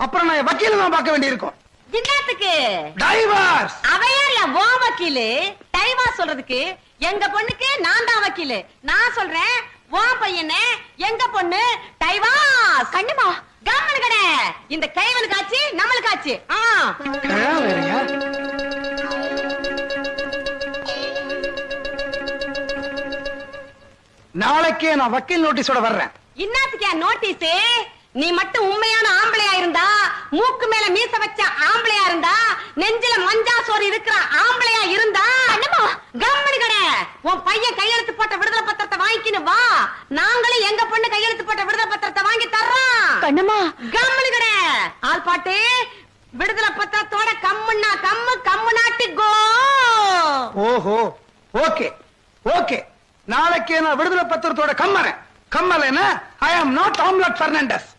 அப்புறம் நான் வக்கீல தான் பார்க்க வேண்டியிருக்கும். என்னத்துக்கு? டைவர்ஸ். அவையாரியா ஓ வக்கீலு? டைவர்ஸ் சொல்றதுக்கு எங்க பொண்ணுக்கு நான் தான் வக்கீலு. நான் சொல்றேன் ஓ பையனே எங்க பொண்ணு டைவர்ஸ். கண்ணுமா கம்மனு கடை. இந்த கைவனுக்கு ஆச்சு நம்மளுக்கு ஆச்சு. வேறயா? நாளைக்கே நான் வக்கீல் நோட்டீஸோட வர்றேன். இன்னத்துக்கு நோட்டீஸ்? நீ மட்டும் உண்மையான ஆம்பளையா இருந்தா, மூக்கு மேல மீச வச்ச ஆம்பளையா இருந்தா, நெஞ்சில மஞ்சா சோறு இருக்கிற ஆம்பளையா இருந்தா கம்மனு கடை. உன் பையன் கையெழுத்து போட்ட விடுதலை பத்திரத்தை வாங்கிக்கின்னு வா. நாங்களும் எங்க பொண்ணு கையெழுத்து போட்ட விடுதலை பத்திரத்தை வாங்கி தர்றோம். கண்ணம்மா கம்மனு கடை. ஆள் பாட்டு விடுதலை பத்திரத்தோட கம்முன்னா கம்மு, கம்மு நாட்டு கோ. ஓஹோ, ஓகே ஓகே. நாளைக்கே நான் விடுதலை பத்திரத்தோட கம்மறேன். கம்மலைன்னா ஐ ஆம் நாட் ஆம்லெட் பெர்னாண்டஸ்.